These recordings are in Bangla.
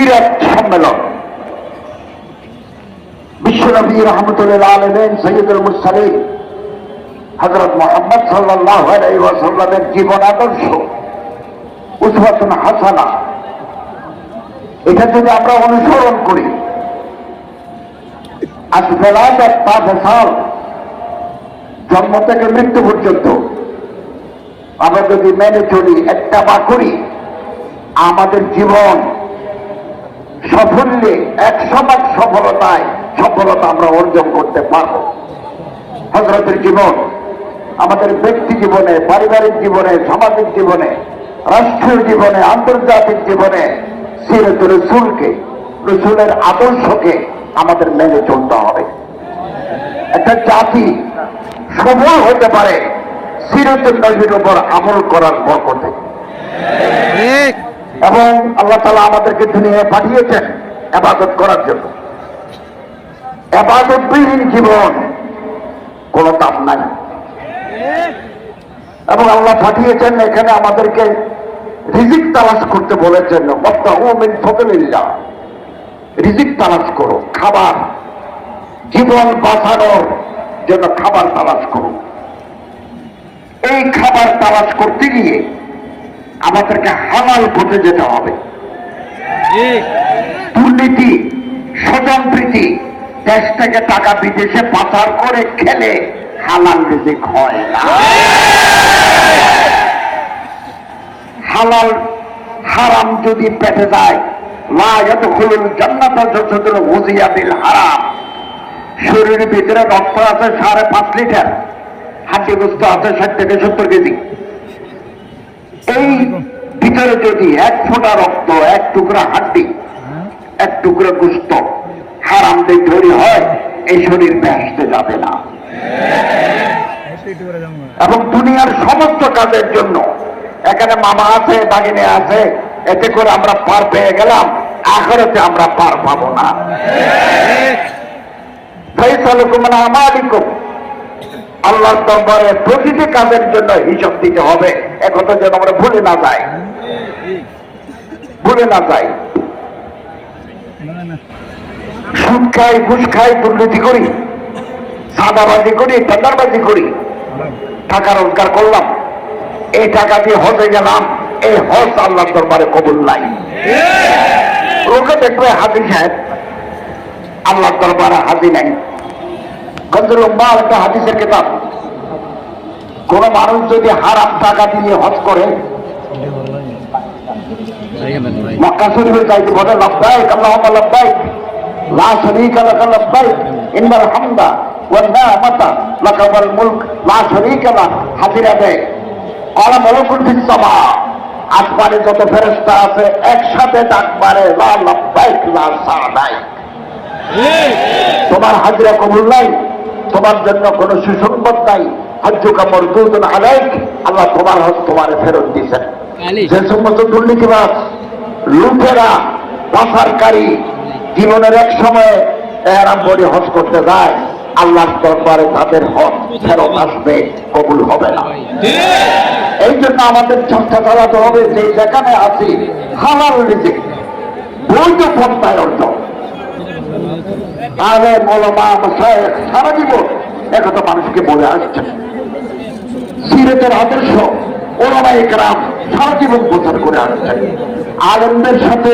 সিরাত সম্মেলন। বিশ্বনবী রাহমাতুল আলামিন সৈয়দুল মুরসালিন হযরত মুহাম্মদ সাল্লাল্লাহু আলাইহি ওয়াসাল্লামের জীবন আদর্শ উসওয়াতুন হাসানা, এটা যদি আমরা অনুসরণ করি, আজ বেলায়েত তাফসাল জন্ম থেকে মৃত্যু পর্যন্ত আমরা যদি মেনে চলি, একটা বা করি, আমাদের জীবন সাফল্যে 100% সফলতা আমরা অর্জন করতে পারব। হযরতের জীবন আমাদের ব্যক্তি জীবনে, পারিবারিক জীবনে, সামাজিক জীবনে, রাষ্ট্রীয় জীবনে, আন্তর্জাতিক জীবনে সিরাতুল রাসূলকে, রাসূলের আদর্শকে আমাদের মেনে চলতে হবে। একটা জাতি সফল হতে পারে সিরাতুল নবীর উপর আমল করার বরকতে। এবং আল্লাহ তাআলা আমাদেরকে দুনিয়ায় পাঠিয়েছেন ইবাদত করার জন্য। ইবাদতবিহীন জীবন কোনো দাম নাই। এবং আল্লাহ পাঠিয়েছেন এখানে আমাদেরকে রিজিক তালাশ করতে বলেছেন। ওয়াবতাগু মিন ফাদলিল্লাহ, রিজিক তালাশ করো, খাবার, জীবন বাঁচানোর জন্য খাবার তালাশ করো। এই খাবার তালাশ করতে গিয়ে আমাদেরকে হালাল পথে যেতে হবে। দুর্নীতি, স্বজনপ্রীতি, দেশ থেকে টাকা বিদেশে পাচার করে খেলে হালাল রিজিক হয় না। হালাল হারাম যদি পেটে যায়, লা ইয়াদখুলুল জান্নাতা জাসাদুল গুযিয়া বিল হারাম। শরীরের ভিতরে রক্ত আছে 5.5 লিটার, হাড্ডি গোস্ত আছে 60 থেকে 70 কেজি। এই ভিতরে যদি 1 ফোঁটা রক্ত, 1 টুকরা হাড্ডি, 1 টুকরা গোস্ত হারাম দিয়ে তৈরি হয়, এই শরীর বেহেশতে যাবে না। এবং দুনিয়ার সমস্ত কাজের জন্য এখানে মামা আছে, বাগিনে আছে, এতে করে আমরা পার পেয়ে গেলাম, আখিরাতে আমরা পার পাবো না। ফাইসালুকুম মিন আমালিকুম, আল্লাহর দরবারে প্রতিটি কাজের জন্য হিসাব দিতে হবে। একথা যেন আমরা ভুলে না যাই। সুদ খাই, ঘুষ খাই, দুর্নীতি করি, চাঁদাবাজি করি, টেন্ডারবাজি করি, টাকা রোজগার করলাম, এই টাকা দিয়ে হজে গেলাম, এই হজ আল্লাহর দরবারে কবুল নাই। লোকে দেখবে হাজি সাহেব আল্লাহর দরবারে হাজি নাই। কনজুল উম্মাহ একটা হাদিসের কিতাব। কোন মানুষ যদি হারাম টাকা দিয়ে হজ করে, মক্কা শরীফে যাইতে বলে লাব্বাইক আল্লাহুম্মা লাব্বাইক লা শারীকা লাকা লাব্বাইক ইন্নাল হামদা ওয়ান নি'মাতা লাকা ওয়াল মুলক লা শারীকা লাক। হাজিরা দেয় ক্বালা মালাকুল ফিস সামা, আসমানে যত ফেরেশতা আছে একসাথে ডাক মারে লা লাব্বাইক লা সাদাইক। তোমার হাজিরা কবুল নাই, তোমার জন্য কোনো সুসংবাদ নাই। হজ্জুকা মারদুদুন আলাইক, আল্লাহ তোমার হজ তোমারে ফেরত দিয়েছেন। যে সমস্ত দুর্নীতিবাজ, লুটেরা, পাচারকারী জীবনের এক সময় এহরাম পরে হজ করতে যায়, আল্লাহর দরবারে তাদের হজ ফেরত আসবে, কবুল হবে না। এই জন্য আমাদের চেষ্টা চালাতে হবে যে যেখানে আছি হালাল রিজিক, বৈধ পন্থায় অর্জন। আলেম ওলামা মাশায়েখ সারা জীবন একথা মানুষকে বলে আসছেন। সিরাতের আদর্শ ওলামায়ে কেরাম সারা জীবন প্রচার করে আসছেন। আলেমদের সাথে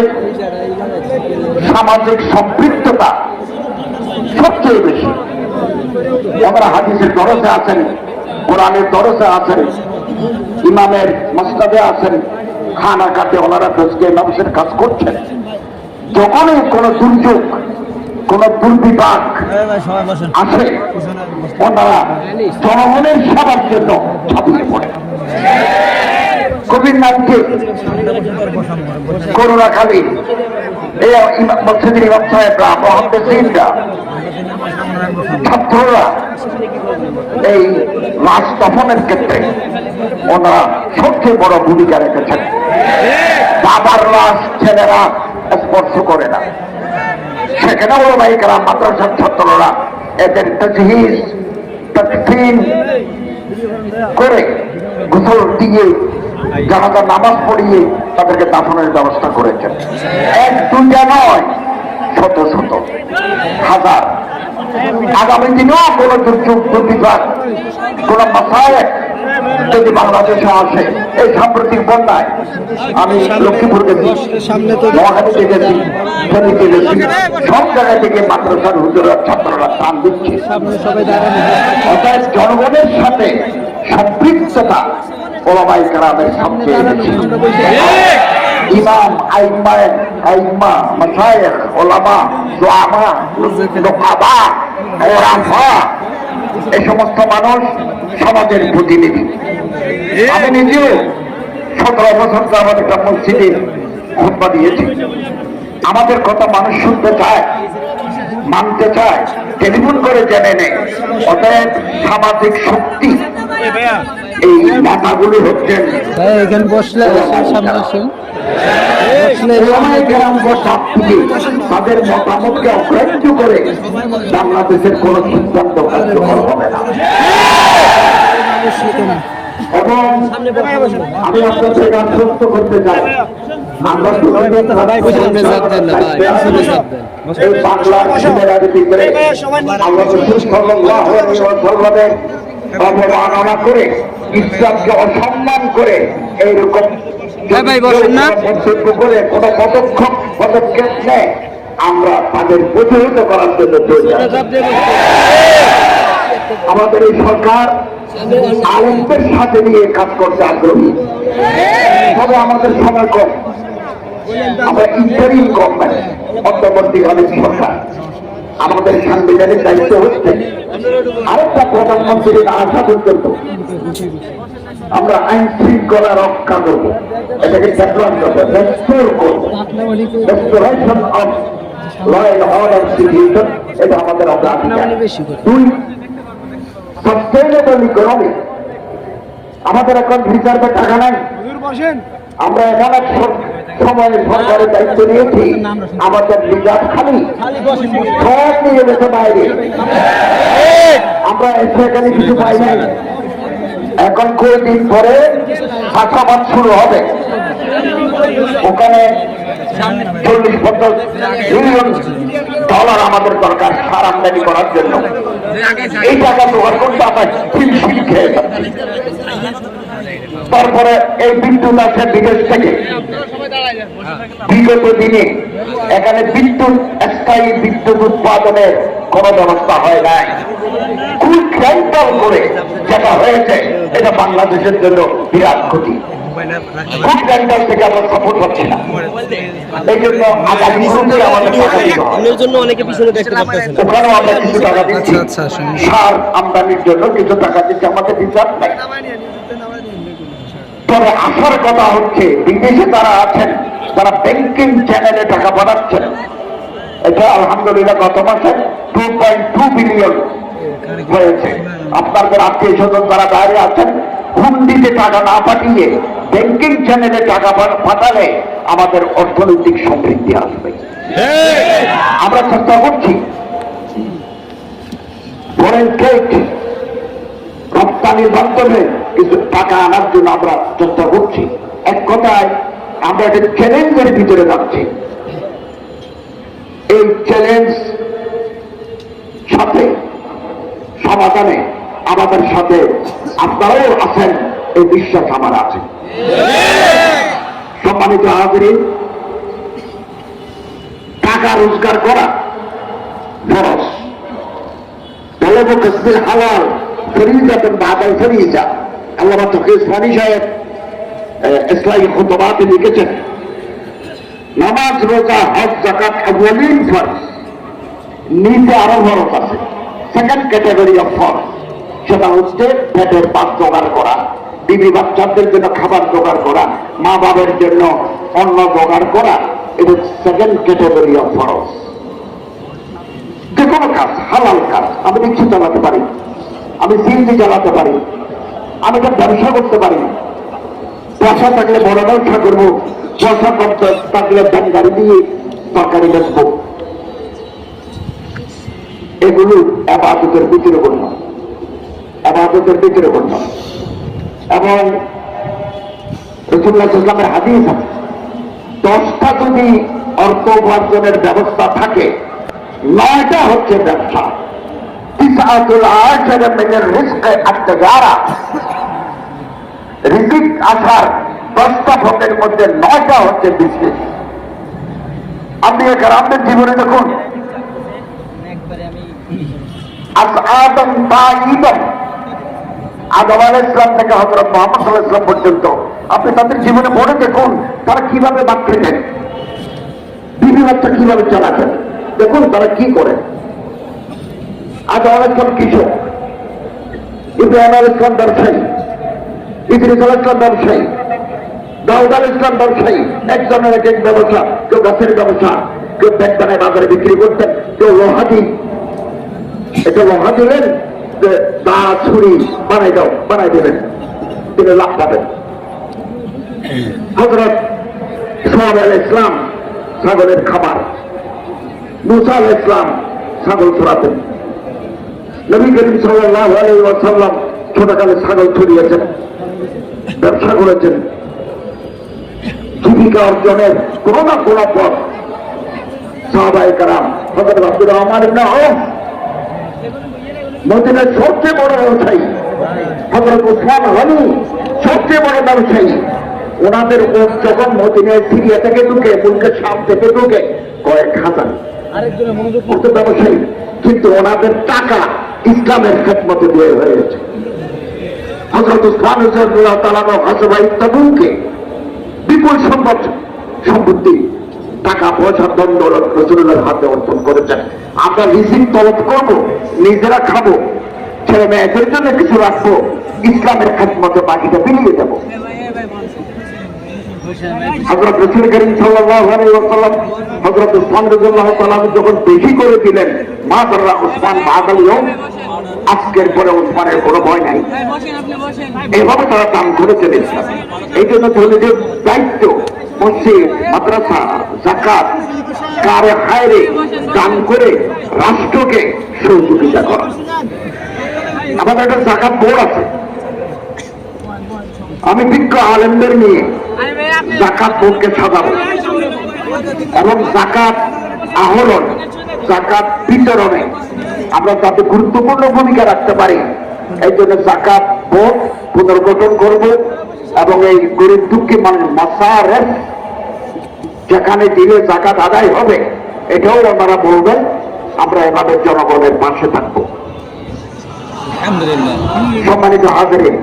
সামাজিক সম্পৃক্ততা সবচেয়ে বেশি। আমরা হাদিসের দরসে আছেন, কোরআনের দরসে আছেন, ইমামের মসনদে আছেন, খানা কাটে ওনারা দোষকে নবসের কাজ করছেন। যখনই কোনো দুর্যোগ, কোন দুর্বিপাক আসে, ওনারা জনগণের সেবার জন্য ঝাঁপিয়ে পড়ে। কোভিড-19, করোনাকালীন এই মসজিদের ইমাম সাহেবরা, মুহাদ্দিসিনরা, ছাত্ররা এই লাশ দাফনের ক্ষেত্রে ওনারা সবচেয়ে বড় ভূমিকা রেখেছেন। বাবার লাশ ছেলেরা স্পর্শ করে না, সেখানে ওলামায়ে কেরাম, মাদ্রাসার ছাত্ররা এদের তাজহিজ, তাকফিন করে গোসল দিয়ে জানাজা নামাজ পড়িয়ে তাদেরকে দাফনের ব্যবস্থা করেছেন। এক দুইটা নয়, শত শত হাজার। আগামী দিনেও কোন দুর্যোগ দুর্বিপাক কোন মাসায় যদি বাংলাদেশে আসে, এই সাম্প্রতিক বন্যায় আমি লক্ষ্মীপুর গেছি, মহাখালীতে গেছি, ফেনীতে গেছি, সব জায়গা থেকে মাদ্রাসার হুজুরের ছাত্ররা টান দিচ্ছে। অর্থাৎ জনগণের সাথে সম্পৃক্ততা ওলামায়ে কেরামের সবচেয়ে বেশি। ইমাম, আইম্মা, মাশায়েখ, ওলামা, দুআমা, নুকাবা, ওরাফা, এই সমস্ত মানুষ সমাজের প্রতিনিধি। আমি নিজেও 17 বছর যাবত একটা মসজিদে খুতবা দিয়েছি। আমাদের কথা মানুষ শুনতে চায়, মানতে চায়, টেলিফোন করে জেনে নেয়। অতএব সামাজিক শক্তি এই নেতাগুলি হচ্ছেন এখানে বসলে তাদের মতামতকে অগ্রাহ্য করে বাংলাদেশের কোন সিদ্ধান্ত কার্যকর হবে না। এবং আমি আপনাদের আশ্বস্ত করতে চাই, আমরা এই বাংলার ছেলেদের ভিতরে আল্লাহ রাসূল সাল্লাল্লাহু আলাইহি ওয়াসাল্লামের অবমাননা করে, ইসলামকে অসম্মান করে এইরকম মন্তব্য করে কোন পদক্ষেপ নেয়, আমরা তাদের প্রতিহত করার জন্য তৈরি। আমাদের এই সরকার আলেমদের সাথে নিয়ে কাজ করতে আগ্রহী, তবে আমাদের সময় কম। আমরা ইন্টারিম গভর্নমেন্ট, অন্তর্বর্তীকালীন সরকার। আমাদের সাংবিধানিক দায়িত্ব হচ্ছে আরেকটা প্রধানমন্ত্রী না আসা পর্যন্ত আমরা আইন শৃঙ্খলা রক্ষা করবো, এটাকে ডেভেলপ করবো, রেস্টোর করবো। Restoration of law and order situation, এটা আমাদের অগ্রাধিকার। দুই, সাস্টেইনেবল ইকোনমি। আমাদের এখন রিজার্ভে টাকা নাই, আমরা এখানে সময়ের সরকারের দায়িত্ব নিয়েছি, আমাদের রিজার্ভ খালি, সব নিয়ে গেছে বাইরে। আমরা এখানে কিছু পাই নাই। এখন কয়েকদিন পরে চাষাবাদ শুরু হবে, ওখানে 40-50 বিলিয়ন ডলার আমাদের দরকার সার আমদানি করার জন্য। এই টাকা জোগাড় করতে আমরা খিলখিল খেয়ে যাচ্ছি। তারপরে এই বিদ্যুৎ আছে বিদেশ থেকে। বিগত দিনে এখানে বিদ্যুৎ, স্থায়ী বিদ্যুৎ উৎপাদনের কোন ব্যবস্থা হয় নাই। কুইক রেন্টাল করে যেটা হয়েছে, এটা বাংলাদেশের জন্য বিরাট ক্ষতি। কুইক রেন্টাল থেকে আমরা সাপোর্ট হচ্ছে না। এই জন্য আগামী দিনে আমাদের টাকা দিতে হবে। ওখানেও আমরা কিছু টাকা দিচ্ছি, সার আমদানির জন্য কিছু টাকা দিচ্ছি, আমাদের রিজার্ভ নাই। তবে আসার কথা হচ্ছে, বিদেশে তারা আছেন, তারা ব্যাংকিং চ্যানেলে টাকা পাঠাচ্ছেন। এটা আলহামদুলিল্লাহ গত মাসে 2.2 বিলিয়ন হয়েছে। আপনাদের আত্মীয় স্বজন যারা বাইরে আছেন, হুন্ডিতে টাকা না পাঠিয়ে ব্যাংকিং চ্যানেলে টাকা পাঠালে আমাদের অর্থনৈতিক সমৃদ্ধি আসবে। আমরা চেষ্টা করছি ফরেন ট্রেড রপ্তানির মাধ্যমে কিছু টাকা আনার জন্য আমরা চেষ্টা করছি। এক কথায় আমরা একটা চ্যালেঞ্জের ভিতরে যাচ্ছি। এই চ্যালেঞ্জ সাথে সমাধানে আমাদের সাথে আপনারাও আছেন, এই বিশ্বাস আমার আছে। সম্মানিত হাজিরিন, টাকা রোজগার করা ফরজ। طلب كسب الحلال فريضة بعد الفريضة। আল্লামা তকি উসমানী সাহেব ইসলামী খুতবাতে লিখেছেন, নামাজ, রোজা, হজ, যাকাত আউয়ালিন ফরজ, নিচে আরো ফরজ আছে, সেকেন্ড ক্যাটাগরি অফ ফরজ। সেটা হচ্ছে পেটের পাত জোগাড় করা, বিবি বাচ্চাদের জন্য খাবার জোগাড় করা, মা বাবার জন্য অন্ন জোগাড় করা, এটা সেকেন্ড ক্যাটাগরি অফ ফরজ। যে কোনো কাজ, হালাল কাজ। আমি রিক্সা চালাতে পারি, আমি সিএনজি চালাতে পারি, আমি একটা ব্যবসা করতে পারি। পয়সা থাকলে বড় ব্যবসা করবো, পয়সা করতে থাকলে ব্যান গাড়ি দিয়ে তরকারি বেচবো। এগুলো ইবাদতের ভিতরে গণ্য, ইবাদতের ভিতরে গণ্য। এবং রাসূলুল্লাহ সাল্লাল্লাহু আলাইহি ওয়াসাল্লামের হাদিস আছে, 10টা যদি অর্থ উপার্জনের ব্যবস্থা থাকে, 9টা হচ্ছে ব্যবসা। রিজিক আসার 10টা ভোগের মধ্যে 9টা হচ্ছে বিজনেস। আপনি গ্রামের জীবনে দেখুন, আদম আলাইহিস সালাম থেকে হযরত মুহাম্মদ সাল্লাল্লাহু আলাইহি ওয়াসাল্লাম পর্যন্ত আপনি তাদের জীবনে পড়ে দেখুন, তারা কিভাবে বাদ খেতেন, বিবি বাচ্চা কিভাবে চালাতেন, দেখুন তারা কি করে। আদম আলাইহিস সালাম কৃষক, ইব্রাহিম আলাইহিস সালাম ব্যবসায়ী, ইদ্রিস আলাইহিস সালাম ব্যবসায়ী, দাউদ আলাইহিস সালাম ব্যবসায়ী। একজনের এক এক ব্যবসা, কেউ গাছের ব্যবসা, কেউ ব্যাগ বানায় বাজারে বিক্রি করতেন, কেউ লোহাদি, এটা লোহা দিলেন যে দা ছুরি বানাই দাও, বানাই দেবেন, তিনি লাভ পাবেন। হযরত সোহাইব আলাইহিস সালাম ছাগলের খাবার, মুসা আলাইহিস সালাম ছাগল চড়াতেন, নবী করিম সাল্লাল্লাহু আলাইহি ওয়াসাল্লাম ছোটকালে ছাগল চড়িয়েছেন, ব্যবসা করেছেন। জীবিকা অর্জনের কোন না কোন পথ সাহাবায়ে কেরাম, হযরত আব্দুর রহমান ইবনে আওফ মদিনার সবচেয়ে বড় ব্যবসায়ী, হযরত উসমান গনি সবচেয়ে বড় ব্যবসায়ী। ওনাদের যখন মদিনায় সিরিয়া থেকে ঢুকে, মুলকের শাম থেকে ঢুকে কয়েক হাজার ব্যবসায়ী, কিন্তু ওনাদের টাকা ইসলামের খেদমতে দিয়ে হয়েছে। হযরত উসমান রাদিয়াল্লাহু তাআলা হাসবাই তাবুকে বিপুল সম্পত্তি, টাকা পয়সা দৌলত রাসূলুল্লাহর হাতে অর্পণ করেছেন। আমরা রিজিক তলব করব, নিজেরা খাবো, ছেলে মেয়েদের জন্য কিছু রাখবো, ইসলামের খেদমতে বাকিটা বিলিয়ে দেব। হযরত রাসূল করিম সাল্লাল্লাহু আলাইহি ওয়াসাল্লাম হযরত উসমান রাদিয়াল্লাহু তাআলা যখন বেশি করে দিলেন, মা তারা উসমান বাদাল ইয়ৌম, আজকের পরে উসমানের কোনো ভয় নাই, এভাবে তারা দান করেছেন ইসলাম। এই জন্য ধনীদের দায়িত্ব মসজিদ, মাদ্রাসা, যাকাত, কারে হায়রে দান করে রাষ্ট্রকে সহযোগিতা করা। আমাদের একটা যাকাত বোর্ড আছে, আমি বিজ্ঞ আলেমদের নিয়ে যাকাত বোর্ডকে সাজাবো এবং যাকাত আহরণ, যাকাত বিতরণে আমরা যাতে গুরুত্বপূর্ণ ভূমিকা রাখতে পারি, এই জন্য যাকাত বোর্ড পুনর্গঠন করব এবং এই গরিব দুঃখী মানুষ মাসারের যেখানে দিলে যাকাত আদায় হবে, এটাও ওনারা বলবেন। আমরা এভাবে জনগণের পাশে থাকবো। সম্মানিত হাজিরিন,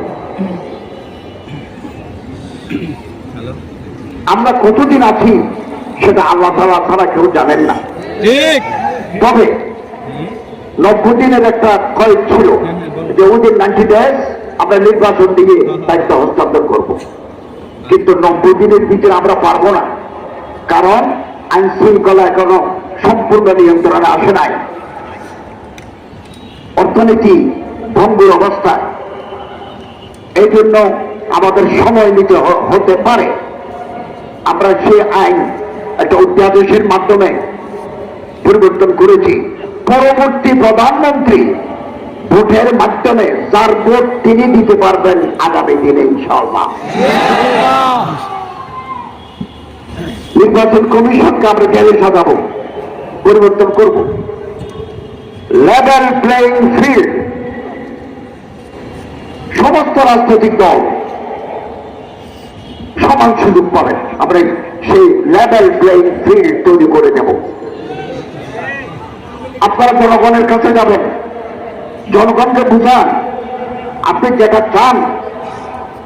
আমরা কতদিন আছি সেটা আল্লাহ তাআলা ছাড়া কেউ জানেন না। তবে 90 দিনের একটা কয়েক ছিল যে ওদের 90 days আমরা নির্বাচন দিয়ে দায়িত্ব হস্তান্তর করব, কিন্তু 90 দিনের ভিতরে আমরা পারবো না, কারণ আইন শৃঙ্খলা এখনো সম্পূর্ণ নিয়ন্ত্রণে আসে নাই, অর্থনীতি ভঙ্গুর অবস্থায়। এই জন্য আমাদের সময় নিতে হতে পারে। আমরা সেই আইন একটা অধ্যাদেশের মাধ্যমে পরিবর্তন করেছি। পরবর্তী প্রধানমন্ত্রী ভোটের মাধ্যমে যার ভোট তিনি দিতে পারবেন আগামী দিনে ইনশাআল্লাহ। নির্বাচন কমিশনকে আমরা জেলে সাজাবো, পরিবর্তন করব। লেভেল প্লেইং ফিল্ড, সমস্ত রাজনৈতিক দল সমান সুযোগ পাবেন। আমরা সেই লেভেল প্লেইং ফিল্ড তৈরি করে দেব। আপনারা জনগণের কাছে যাবেন, জনগণকে বুঝান, আপনি যেটা চান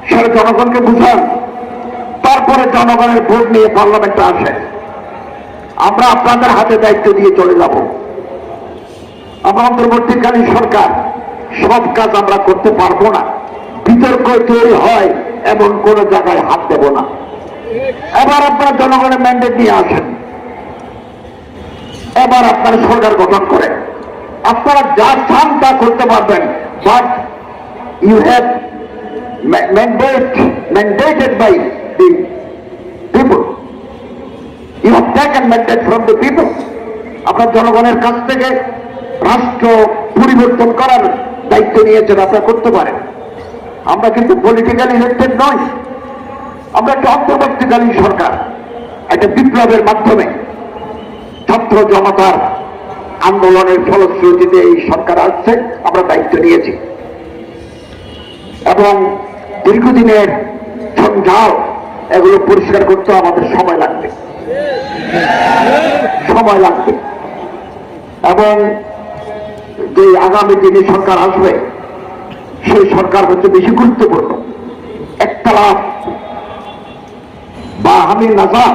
সেটা জনগণকে বুঝান, তারপরে জনগণের ভোট নিয়ে পার্লামেন্টে আসেন। আমরা আপনাদের হাতে দায়িত্ব দিয়ে চলে যাব। আমরা অন্তর্বর্তীকালীন সরকার সব কাজ আমরা করতে পারবো না, বিতর্ক তৈরি হয় এমন কোন জায়গায় হাত দেব না। এবার আপনারা জনগণের ম্যান্ডেট নিয়ে আসেন, এবার আপনারা সরকার গঠন করেন। আপনারা যা চান তা করতে পারবেন, but you have mandated by the people. You have taken mandate from the people. আপনার জনগণের কাছ থেকে রাষ্ট্র পরিবর্তন করার দায়িত্ব নিয়েছেন, আপনারা করতে পারেন। আমরা কিন্তু পলিটিক্যাল ইলেক্টেড নয়, আমরা একটা অন্তর্বর্তীকালীন সরকার, একটা বিপ্লবের মাধ্যমে ছাত্র জনতার আন্দোলনের ফলশ্রুতিতে এই সরকার আসছে, আমরা দায়িত্ব নিয়েছি এবং দীর্ঘদিনের ঝঞ্ঝাল এগুলো পরিষ্কার করতে আমাদের সময় লাগবে এবং যে আগামী দিনে সরকার আসবে সেই সরকার হচ্ছে বেশি গুরুত্বপূর্ণ। একতলাপ বা হামির নাজার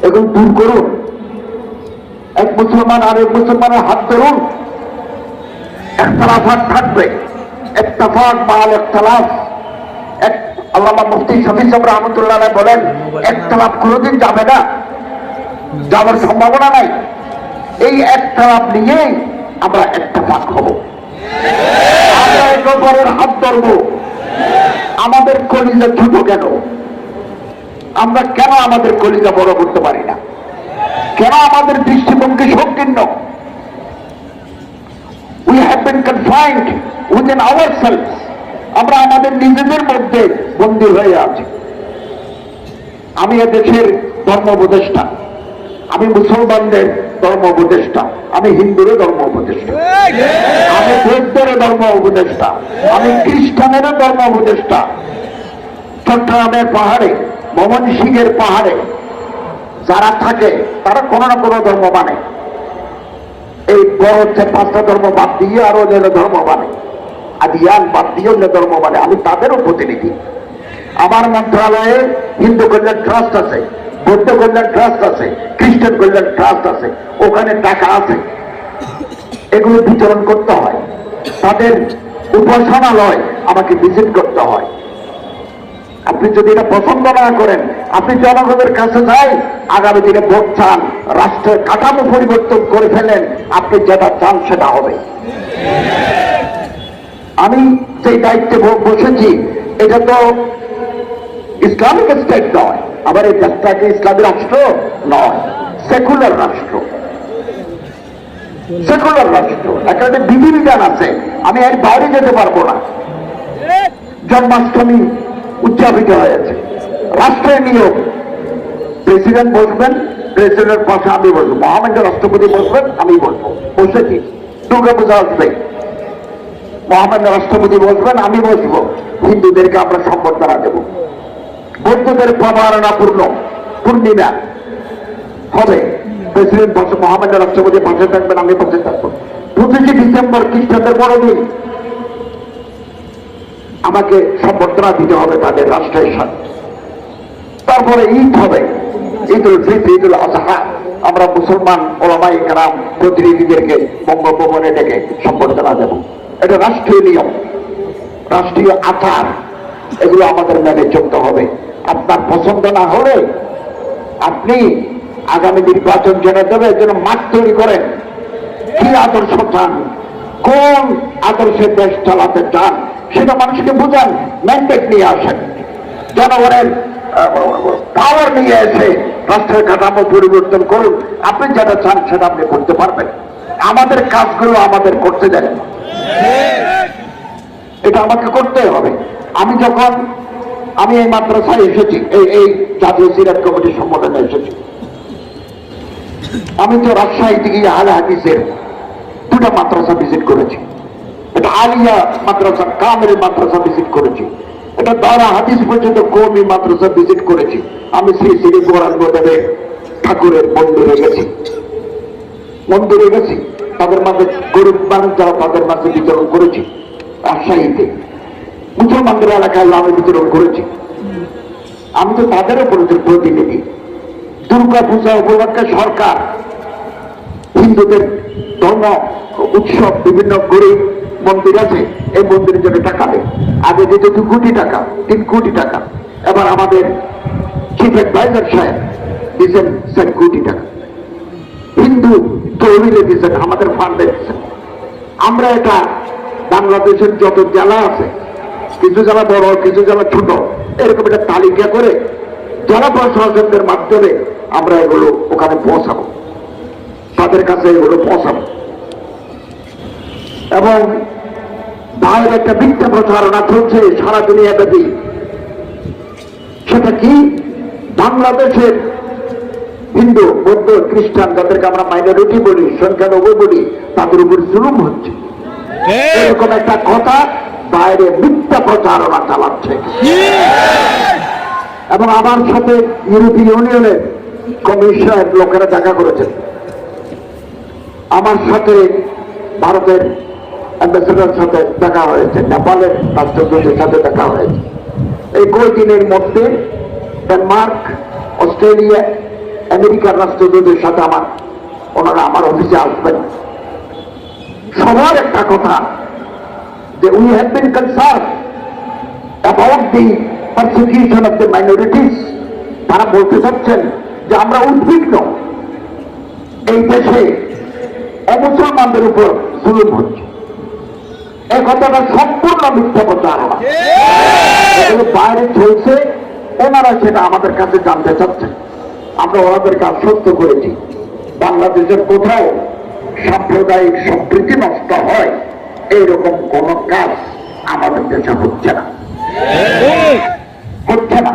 এগুলো দূর করুন, এক মুসলমান আর এক মুসলমানের হাত ধরুন, একতলাফাত থাকবে, ইত্তেফাক মাল ইখতিলাফ। আল্লামা মুফতি শফি সাহেব রাহমাতুল্লাহ আলাইহি বলেন, একতলাফ কোনোদিন যাবে না, যাওয়ার সম্ভাবনা নাই। এই একতলাফ নিয়েই আমরা ইত্তেফাক হব, আমরা একে অপরের হাত ধরব। আমাদের কলিজা ছোট কেন? আমরা কেন আমাদের কলিজা বড় করতে পারি না? কেন আমাদের দৃষ্টিভঙ্গি সংকীর্ণ? We have been confined within ourselves. আমরা আমাদের নিজেদের মধ্যে বন্দী হয়ে আছি। আমি এদেশের ধর্ম উপদেষ্টা, আমি মুসলমানদের ধর্ম উপদেষ্টা, আমি হিন্দুরও ধর্ম উপদেষ্টা, আমি বৌদ্ধেরও ধর্ম উপদেষ্টা, আমি খ্রিস্টানেরও ধর্ম উপদেষ্টা। চট্টগ্রামের পাহাড়ে, ময়মনসিংহের পাহাড়ে যারা থাকে তারা কোনো না কোনো ধর্ম মানে। এই বড় হচ্ছে 5টা ধর্ম বাদ দিয়ে আরো অন্য ধর্ম মানে, আদিয়ান বাদ দিয়ে অন্য ধর্ম মানে। আমি তাদেরও প্রতিনিধি। আমার মন্ত্রণালয়ে হিন্দু কল্যাণ ট্রাস্ট আছে, বৌদ্ধ কল্যাণ ট্রাস্ট আছে, খ্রিস্টান কল্যাণ ট্রাস্ট আছে, ওখানে টাকা আছে, এগুলো বিতরণ করতে হয়। তাদের উপাসনালয় আমাকে ভিজিট করতে হয়। আপনি যদি এটা পছন্দ না করেন, আপনি জনগণের কাছে যাই, আগামী দিনে ভোট চান, রাষ্ট্রের কাঠামো পরিবর্তন করে ফেলেন, আপনি যেটা চান সেটা হবে। আমি যে দায়িত্বে বসেছি এটা তো ইসলামিক স্টেট নয়, আবার এই দেশটাকে ইসলামী রাষ্ট্র নয়, সেকুলার রাষ্ট্র। সেকুলার রাষ্ট্র, একটা বিধিবিধান আছে, আমি এর বাইরে যেতে পারবো না। জন্মাষ্টমী উদযাপিত হয়েছে, রাষ্ট্রের নিয়োগ, প্রেসিডেন্ট বসবেন, প্রেসিডেন্টের পাশে আমি বসবো, মহামান্য রাষ্ট্রপতি বসবেন, আমি বসবো, বসেছি। দুর্গা পূজা আসবে, মহামান্য রাষ্ট্রপতি বসবেন, আমি বসবো, হিন্দুদেরকে আমরা সম্বর্ধনা দেব। বৌদ্ধদের প্রমাণনাপূর্ণ পূর্ণিমা হবে, প্রেসিডেন্ট বসে, মহামান্য রাষ্ট্রপতি পাশে থাকবেন, আমি পাশে থাকবো। 25 ডিসেম্বর খ্রিস্টানদের বড়দিন, আমাকে সম্বর্ধনা দিতে হবে তাদের রাষ্ট্রের সাথে। তারপরে ঈদ হবে, ঈদুল ফিতর, ঈদুল আজহা, আমরা মুসলমান ওলামায়ে কেরাম প্রতিনিধিদেরকে বঙ্গভবনে ডেকে সম্বর্ধনা দেব। এটা রাষ্ট্রীয় নিয়ম, রাষ্ট্রীয় আচার, এগুলো আমাদের মেনে চলতে হবে। আপনার পছন্দ না হলে আপনি আগামী নির্বাচন জেনে দেবে, এর জন্য মাঠ তৈরি করেন। কি আদর্শ চান, কোন আদর্শে দেশ চালাতে চান সেটা মানুষকে বুঝান, ম্যান্ডেট নিয়ে আসেন, জনগণের পাওয়ার নিয়ে এসে রাষ্ট্রের কাঠামো পরিবর্তন করুন। আপনি যেটা চান সেটা আপনি করতে পারবেন। আমাদের কাজগুলো আমাদের করতে দেন, এটা আমাকে করতে হবে। আমি এই মাদ্রাসায় এসেছি, এই জাতীয় সিরাত কমিটির সম্মেলনে এসেছি। আমি তো রাজশাহী থেকে আহলে হাদিসের 2টা মাদ্রাসা ভিজিট করেছি। এটা আলিয়া মাদ্রাসা, কামেল মাদ্রাসা ভিজিট করেছি, এটা দারা হাদিস পর্যন্ত কওমি মাদ্রাসা ভিজিট করেছি। আমি শ্রী শ্রী গৌরাঙ্গদেবে ঠাকুরের মন্দিরে গেছি, তাদের মাঝে গরিব মানুষ যারা তাদের মাঝে বিতরণ করেছি। রাজশাহীতে মুসলমানদের এলাকায় আমি বিতরণ করেছি। আমি তো তাদেরও প্রতিনিধি। দুর্গা পূজা উপলক্ষে সরকার হিন্দুদের ধর্ম উৎসব, বিভিন্ন গরিব মন্দির আছে, এই মন্দিরের জন্য টাকা দেয়। আগে দিত 2 কোটি টাকা, 3 কোটি টাকা, এবার আমাদের চিফ অ্যাডভাইজার সাহেব দিচ্ছেন 7 কোটি টাকা। হিন্দু তহবিলে দিচ্ছেন, আমাদের ফান্ডে দিচ্ছেন। আমরা এটা বাংলাদেশের যত জেলা আছে, কিছু জেলা বড়, কিছু জেলা ছোট, এরকম একটা তালিকা করে জেলা প্রশাসনদের মাধ্যমে আমরা এগুলো ওখানে পৌঁছাবো, তাদের কাছে এগুলো পৌঁছাবো। এবং ভাইয়ের একটা মিথ্যা প্রচারণা চলছে সারা দুনিয়াব্যাপী, সেটা কি? বাংলাদেশের হিন্দু, বৌদ্ধ, খ্রিস্টান, যাদেরকে আমরা মাইনরিটি বলি, সংখ্যালঘু বলি, তাদের উপর জুলুম হচ্ছে, এরকম একটা কথা বাইরে মিথ্যা প্রচারণা চালাচ্ছে। এবং আমার সাথে ইউরোপীয় ইউনিয়নের কমিশনের লোকেরা দেখা করেছেন, আমার সাথে ভারতের অ্যাম্বাসেডারের সাথে দেখা হয়েছে, নেপালের রাষ্ট্রদূতের সাথে দেখা হয়েছে। এই কয়েকদিনের মধ্যে ডেনমার্ক, অস্ট্রেলিয়া, আমেরিকার রাষ্ট্রদূতের সাথে ওনারা আমার অফিসে আসবেন। সবার একটা কথা যে we have been concern about the persecution of the minorities. তারা বলতে চাচ্ছেন যে আমরা উদ্বিগ্ন, এই দেশে অমুসলমানদের উপর জুলুম হচ্ছে। এই কথাটা সম্পূর্ণ মিথ্যা প্রচারণা, বাইরে চলছে, ওনারা সেটা আমাদের কাছে জানতে চাচ্ছেন। আমরা ওনাদেরকে আশ্বস্ত করেছি বাংলাদেশের কোথাও সাম্প্রদায়িক সম্প্রীতি নষ্ট হয় এইরকম কোন কাজ আমাদের দেশে হচ্ছে না, হচ্ছে না।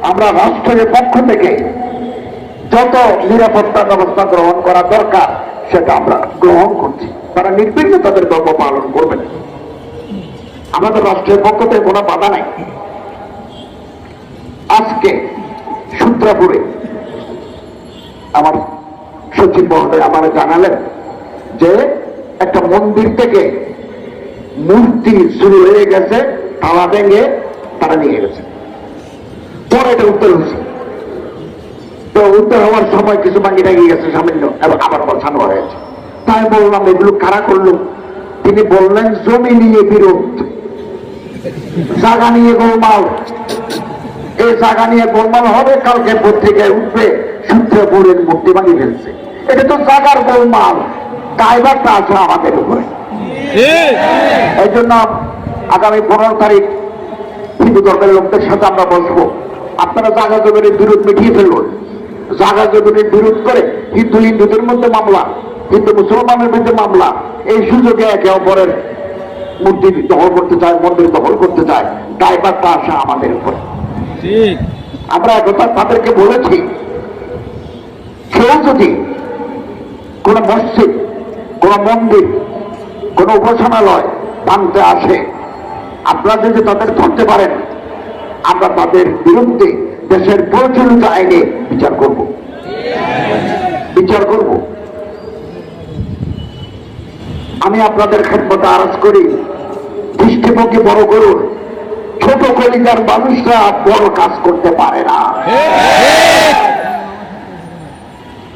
আমরা রাষ্ট্রের পক্ষ থেকে যত নিরাপত্তা ব্যবস্থা গ্রহণ করা দরকার সেটা আমরা গ্রহণ করছি। তারা নির্বিঘ্নে তাদের ধর্ম পালন করবেন, আমাদের রাষ্ট্রের পক্ষ থেকে কোনো বাধা নাই। আজকে সূত্রাপুরে আমার সচিব মহোদয় আমার জানালেন যে একটা মন্দির থেকে মূর্তি শুরু হয়ে গেছে, তালা ভেঙে তারা নিয়ে গেছে। পরে এটা উত্তর হয়েছে, তো উত্তর হওয়ার সময় কিছু ভাঙি রেগে গেছে সামান্য, এবং আবার বসানো হয়েছে। তাই বললাম এগুলো কারা করল? তিনি বললেন জমি নিয়ে বিরোধ, জায়গা নিয়ে গোলমাল। এই জায়গা নিয়ে গোলমাল হবে, কালকে পত্রিকায় উঠবে সূত্রপুরের মূর্তি ভাঙি ফেলছে। এটা তো জায়গার গোলমাল, দায়ভারটা আছে আমাদের উপরে। এই জন্য আগামী 15 তারিখ হিন্দু ধর্মের লোকদের সাথে আমরা বসবো। আপনারা জায়গা জমিনের বিরোধ মিটিয়ে ফেলুন। জায়গা জমিনের বিরোধ করে হিন্দুদের মধ্যে মামলা, হিন্দু মুসলমানের মধ্যে মামলা, এই সুযোগে একে অপরের মূর্তি দখল করতে চায়, মন্দির দখল করতে চায়, দায়ভারটা আসে আমাদের উপরে। আমরা একথা তাদেরকে বলেছি, কেউ যদি কোন মসজিদ, কোন মন্দির, কোন উপাসনালয় ভাঙতে আসে, আপনারা যদি তাদের ধরতে পারেন, আমরা তাদের বিরুদ্ধে দেশের প্রচলিত আইনে বিচার করব, বিচার করব। আমি আপনাদের খেদমতে আরজ করি, দৃষ্টিভঙ্গি বড় করুন। ছোট কলিজার মানুষরা বড় কাজ করতে পারে না,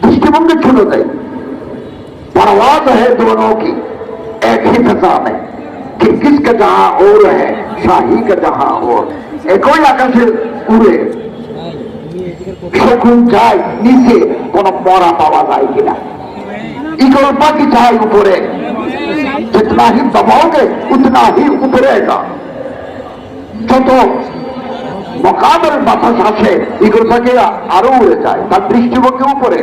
दृष्टिभंगी ছোট দেয়। परवाज है दोनों की एक ही फिजा में कि किसका जहां और है शाही का जहां और। একই আকাশে উড়ে শকুন যায় নিচে, কোন মরা পাওয়া যায় কিনা। ইগল পাখি যায় উপরে, जितना ही दबाओगे उतना ही उतरेगा। যত মকামের বাতাস আসে, ইগল পাখি আরো উড়ে যায়, তার দৃষ্টিভঙ্গি উপরে।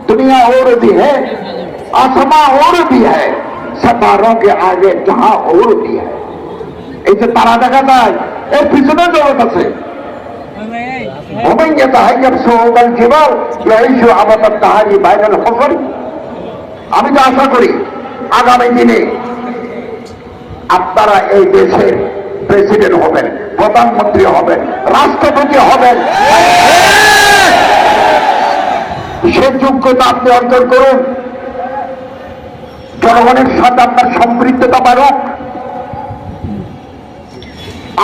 दुनिया और भी है, आसमां और भी है, सितारों के आगे जहां और भी है। এই যে তারা দেখা যায়, এর পিছনে জগৎ আছে। আমি তো আশা করি আগামী দিনে আপনারা এই দেশের প্রেসিডেন্ট হবেন, প্রধানমন্ত্রী হবেন, রাষ্ট্রপতি হবেন। সে যোগ্যতা আপনি অর্জন করুন। জনগণের সাথে আপনার সম্পৃক্ততা বাড়ুক।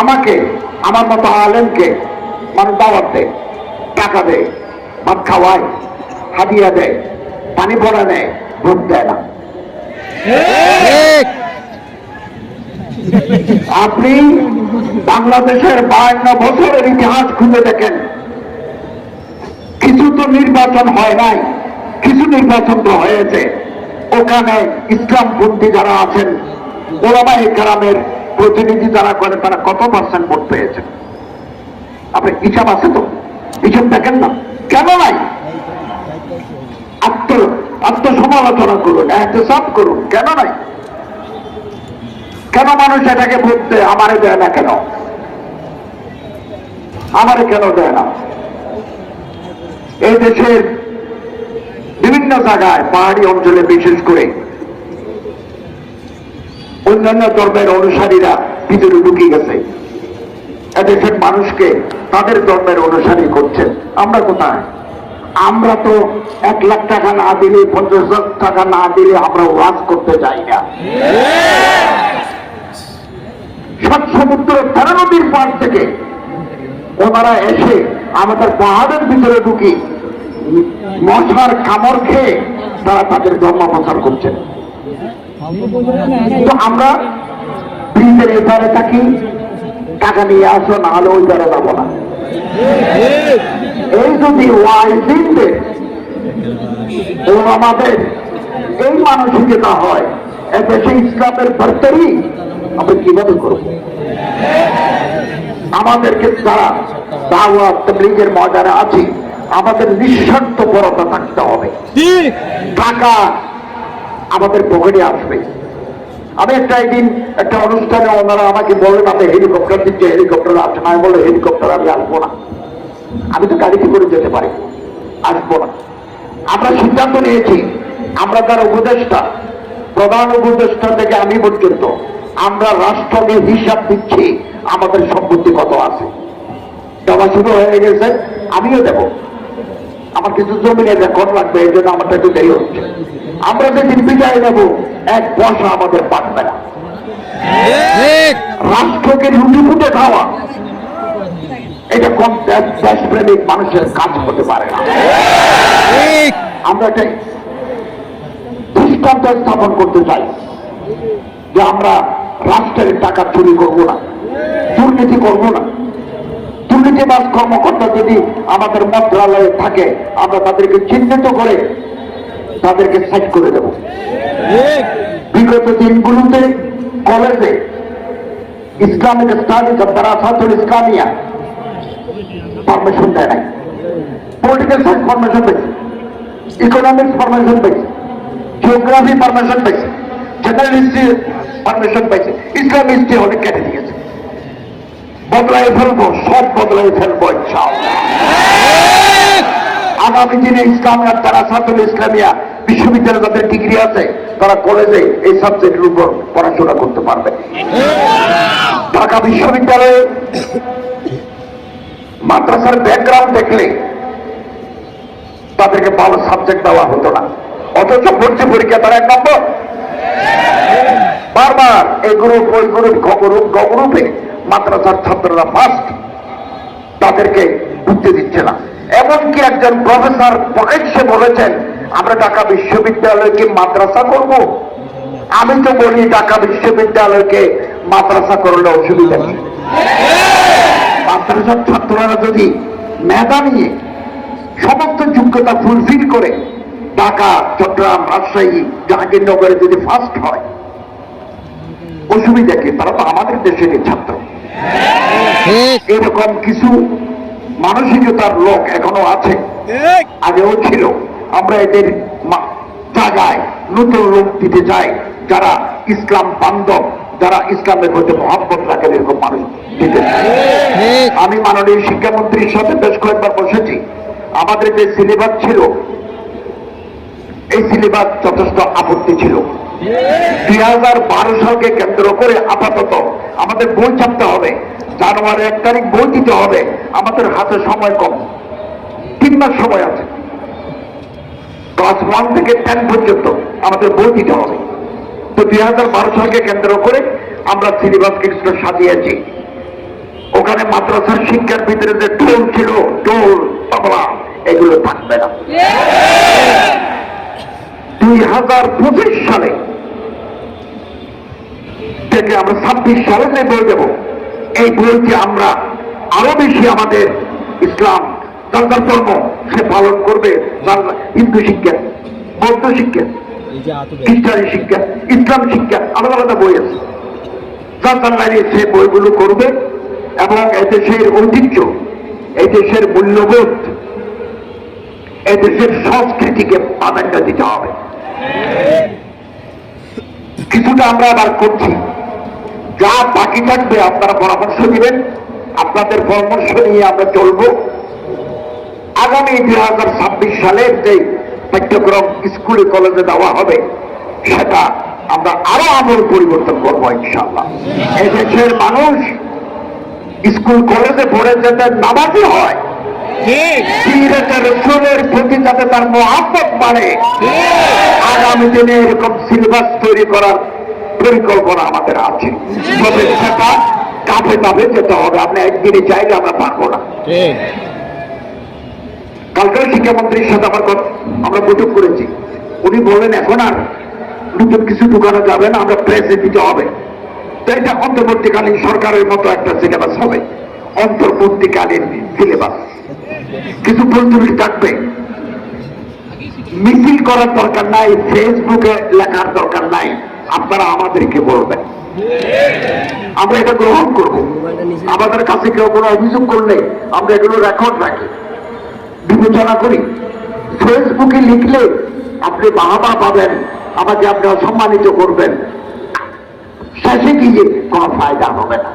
আমাকে, আমার মতো আলেমকে মানুষ দাওয়াত দেয়, টাকা দেয়, ভাত খাওয়ায়, হাদিয়া দেয়, পানি ভরা দেয়, ভোট দেয় না। আপনি বাংলাদেশের 52 বছরের ইতিহাস খুঁজে দেখেন, কিছু তো নির্বাচন হয় নাই, কিছু নির্বাচন তো হয়েছে। ওখানে ইসলামপন্থী যারা আছেন, ওলামায়ে কেরামের প্রতিনিধি যারা করে, তারা কত পার্সেন্ট ভোট পেয়েছেন? আপনি হিসাব আছে তো? হিসাব দেখেন না, কেন নাই? আত্মসমালোচনা করুন, এহতেসাব করুন, কেন নাই? কেন মানুষ এটাকে ভোট দেয়, আমারে দেয় না কেন? আমারে কেন দেয় না? এই দেশের বিভিন্ন জায়গায় পাহাড়ি অঞ্চলে বিশেষ করে অন্যান্য ধর্মের অনুসারীরা ভিতরে ঢুকে গেছে, এদেশের মানুষকে তাদের ধর্মের অনুসারী করছেন। আমরা কোথায়? আমরা তো 1 লাখ টাকা না দিলে, 50 লাখ টাকা না দিলে আমরা ওয়াজ করতে যাই না। সাত সমুদ্র 13 নদীর পার থেকে ওনারা এসে আমাদের পাহাড়ের ভিতরে ঢুকি মশার কামড় খেয়ে তারা তাদের ধর্ম প্রচার করছেন। তো আমরা ব্রিজের এপারে থাকি, টাকা নিয়ে আসো, না হলে ওই পারে যাবো না। এই যদি ওয়াইজিনদের ও আমাদের এই মানসিকতা হয়, এদেশে ইসলামের বার্তারি আমরা কিভাবে করব? আমাদেরকে যারা দাওয়াত তাবলীগের ময়দানে আছে, আমাদের নিঃস্বার্থপরতা থাকতে হবে। টাকা আমাদের পকেটে আসবে। আমি একদিন একটা অনুষ্ঠানে ওনারা আমাকে বললেন, আপনি হেলিকপ্টার দিচ্ছে, হেলিকপ্টার আসে না। আমি বললো, হেলিকপ্টার আমি আসবো না, আমি তো গাড়িতে করে যেতে পারি, আসবো না। আমরা সিদ্ধান্ত নিয়েছি, আমরা তার উপদেষ্টা, প্রধান উপদেষ্টা থেকে আমি পর্যন্ত আমরা রাষ্ট্রকে হিসাব দিচ্ছি আমাদের সম্পত্তি কত আছে। দেওয়া শুরু হয়ে গেছে, আমিও দেব। আমার কিছু জমিনের রেকর্ড লাগবে, এই জন্য আমারটা একটু দেরি হচ্ছে। আমরা যেদিন বিদায় নেব, 1 পয়সা আমাদের পাঠবে না। রাষ্ট্রকে লুটে ফুটে খাওয়া, এটা কোন দেশপ্রেমিক মানুষের কাজ হতে পারে না। আমরা এটাই দৃষ্টান্ত স্থাপন করতে চাই যে আমরা রাষ্ট্রের টাকা চুরি করব না, দুর্নীতি করব না। দুর্নীতিবাজ কর্মকর্তা যদি আমাদের মন্ত্রণালয়ে থাকে, আমরা তাদেরকে চিহ্নিত করে তাদেরকে সাইড করে দেব। বিগত দিনগুলোতে কলেজে Islamic studies Darasatul Islamia permission দেয় নাই, পলিটিক্যাল সায়েন্স পারমিশন পেয়েছে, ইকোনমিক্স পারমিশন পেয়েছে, জিওগ্রাফি পারমিশন পেয়েছে, জেনারেল হিস্ট্রি পারমিশন পেয়েছে, ইসলাম হিস্ট্রি অনেক কেটে দিয়েছে। বদলাই ফেলবো, সব বদলাই ফেলবো ইনশাআল্লাহ। আগামী দিনে ইসলামিয়া দারাসাতুল ইসলামিয়া বিশ্ববিদ্যালয়ে যাদের ডিগ্রি আছে, তারা কলেজে এই সাবজেক্টের উপর পড়াশোনা করতে পারবে। ঢাকা বিশ্ববিদ্যালয়ে মাদ্রাসার ব্যাকগ্রাউন্ড দেখলে তাদেরকে ভালো সাবজেক্ট দেওয়া হতো না, অথচ ভর্তি পরীক্ষা তারা 1 নম্বর। বারবার এই গ্রুপ ওই গ্রুপ গ্রুপে মাদ্রাসার ছাত্ররা ফার্স্ট, তাদেরকে ঢুকতে দিচ্ছে না। এমনকি একজন প্রফেসর প্রকাশ্যে বলেছেন, আমরা ঢাকা বিশ্ববিদ্যালয়কে মাদ্রাসা করব। আমি তো বলি, ঢাকা বিশ্ববিদ্যালয়কে মাদ্রাসা করলে অসুবিধা নেই। মাদ্রাসার ছাত্ররা যদি মেধা নিয়ে সমস্ত যোগ্যতা ফুলফিল করে ঢাকা, চট্টগ্রাম, রাজশাহী, জাহাঙ্গীরনগরে যদি ফার্স্ট হয়, অসুবিধা কি? তারা তো আমাদের দেশের ছাত্র। এরকম কিছু মানসিকতার লোক এখনো আছে, আগেও ছিল। আমরা এদের জায়গায় নতুন লোক দিতে চাই, যারা ইসলাম বান্ধব, যারা ইসলামের মধ্যে মহব্বত রাখে, এরকম মানুষ দিতে চাই। আমি মাননীয় শিক্ষামন্ত্রীর সাথে বেশ কয়েকবার বসেছি। আমাদের যে সিলেবাস ছিল, এই সিলেবাস যথেষ্ট আপত্তি ছিল। 2012 সালকে কেন্দ্র করে আপাতত আমাদের বই ছাপতে হবে, জানুয়ারি 1 তারিখ বই দিতে হবে। আমাদের হাতে সময় কম, 3 মাস সময় আছে। ক্লাস 1 থেকে 10 পর্যন্ত আমাদের বই দিতে হবে। তো 2012 সালকে কেন্দ্র করে আমরা সিলেবাসকে কিছুটা সাজিয়েছি। ওখানে মাদ্রাসার শিক্ষার ভিতরে যে টোল ছিল, টোল, তবলা, এগুলো থাকবে না। 2025 সালে থেকে আমরা 26 সালে যে বই দেব, এই বইটি আমরা আরো বেশি আমাদের ইসলাম যার ধর্ম সে পালন করবে, হিন্দু শিক্ষা, বৌদ্ধ শিক্ষা, খ্রিস্টানি শিক্ষা, ইসলাম শিক্ষা, আলাদা আলাদা বই আছে। যার লাইনে সে বইগুলো করবে এবং এদেশের ঐতিহ্য, এদেশের মূল্যবোধ, এদেশের সংস্কৃতিকে প্রাধান্য দিতে হবে। কিছুটা আমরা আবার করছি, যা বাকি থাকবে আপনারা পরামর্শ দিবেন, আপনাদের পরামর্শ নিয়ে আমরা চলব। আগামী 2026 সালের যে পাঠ্যক্রম স্কুলে কলেজে দেওয়া হবে সেটা আমরা আরো আমূল পরিবর্তন করবো ইনশাআল্লাহ। এদেশের মানুষ স্কুল কলেজে পড়ে যাতে নামাজি হয়, রসুলের প্রতি যাতে তার মহাব্বত বাড়ে, আগামী দিনে এরকম সিলেবাস তৈরি করার পরিকল্পনা আমাদের আছে। তবে সেটা কাপে কাপে যেতে হবে, আপনি একদিনে চাইলে আমরা পারবো না। কালকে শিক্ষামন্ত্রীর সাথে আমরা বৈঠক করেছি, উনি বললেন এখন আর নতুন কিছু ঢুকানো যাবে না, আমরা প্রেসে দিতে হবে। তো এটা অন্তর্বর্তীকালীন সরকারের মতো একটা সিলেবাস হবে, অন্তর্বর্তীকালীন সিলেবাস। কিছু প্রস্তুতি থাকবে, মিছিল করার দরকার নাই, ফেসবুকে লেখার দরকার নাই, আপনারা আমাদেরকে বলবেন, আমরা এটা গ্রহণ করব। আমাদের কাছে কেউ কোনো অভিযোগ করলে আমরা এগুলো রেকর্ড রাখি, বিবেচনা করি। ফেসবুকে লিখলে আপনি বাহবা পাবেন, আমাকে আপনি অসম্মানিত করবেন, শেষে গিয়ে কোনো ফায়দা হবে না।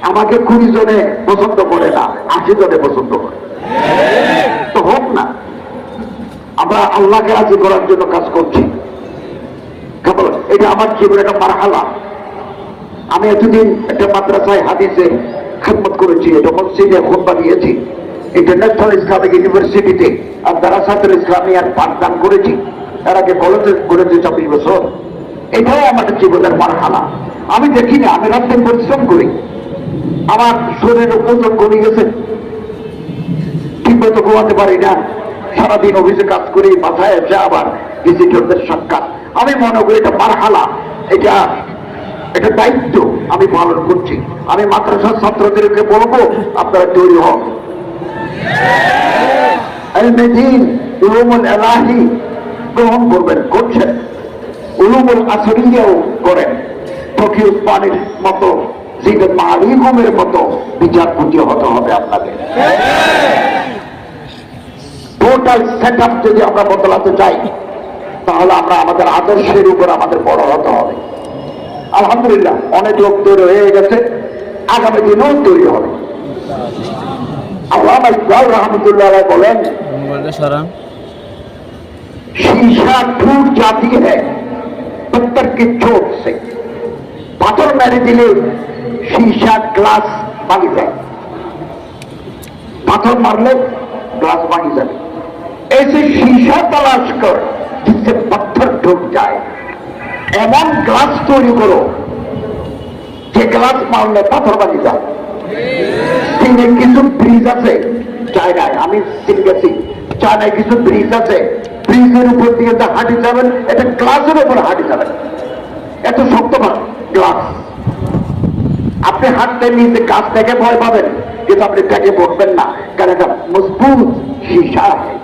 আমাকে 20 জনে পছন্দ করে না, 80 জনে পছন্দ করে, তো হোক না। আমরা আল্লাহকে রাজি করার জন্য কাজ করছি। এটা আমার জীবনে একটা মারহালা। আমি এতদিন একটা মাদ্রাসায় হাদিসে খেদমত করেছি, এটা মসজিদে খুতবা দিয়েছি, ইন্টারন্যাশনাল ইসলামিক ইউনিভার্সিটিতে আর দারাসাতুল ইসলামিয়ার পাঠদান করেছি, এর আগে কলেজে করেছি 24 বছর। এটাই আমাদের জীবনের মারহালা। আমি দেখি না, আমি রাত্রে পরিশ্রম করি, আমার শরীরের ওজন কমে গেছে, ঠিক মতো ঘুমাতে পারি না, সারাদিন অফিসে কাজ করি, মাথায় এসে আবার ভিজিটরদের সাক্ষাৎ। আমি মনে করি এটা মারহালা, এটা দায়িত্ব আমি পালন করছি। আমি মাদ্রাসার ছাত্রদেরকে বলবো আপনারা তৈরি হন, উলুমুল এলাহি গ্রহণ করবেন, করছেন, উলুমুল আসরিয়াও করেন, ফকি উসমানীর মতো, জিদের মালিকুমের মতো বিচারপতি হতে হবে আপনাদের। টোটাল সেট আপ যদি আমরা বদলাতে চাই তাহলে আমরা আমাদের আদর্শের উপর আমাদের বড় হতে হবে। আলহামদুলিল্লাহ অনেক লোক তৈরি হয়ে গেছে, আগামী দিনেও তৈরি হবে। আল্লামা ইকবাল রহমতুল্লাহ বলেন, शीशा टूट जाती है पत्थर की चोट से। पाथर मेरे दिले शीशा ग्लास भागी जाए, पाथर मारले ग्लास भागी जाए। ऐसे शीशा तलाश कर जिससे पत्थर ढुक जाए, एमन ग्लास तैरी करो যে গ্লাস মারলে পাথর ভাঙি যায়। চীনে কিছু ব্রিজ আছে, চায়নায়, আমি চীন গেছি, চায়নায় কিছু ব্রিজ আছে, ব্রিজের উপর দিয়ে হাঁটি যাবেন, এটা গ্লাসের উপর হাঁটি যাবেন, এত শক্ত গ্লাস। আপনি হাঁটতে নিচে গাছ থেকে ভয় পাবেন, কিন্তু আপনি ট্যাগে পড়বেন না, কারণ এটা মজবুত शीशा है।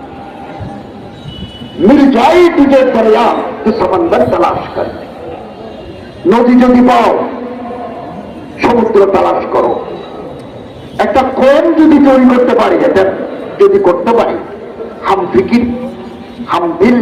मिल जाए तुझे दरिया तो समंदर तलाश कर, নদী যদি পাও সমুদ্র তালাশ করো। একটা কোন যদি তৈরি করতে পারি, এটা যদি করতে পারি, হাম ফিকির হাম দিল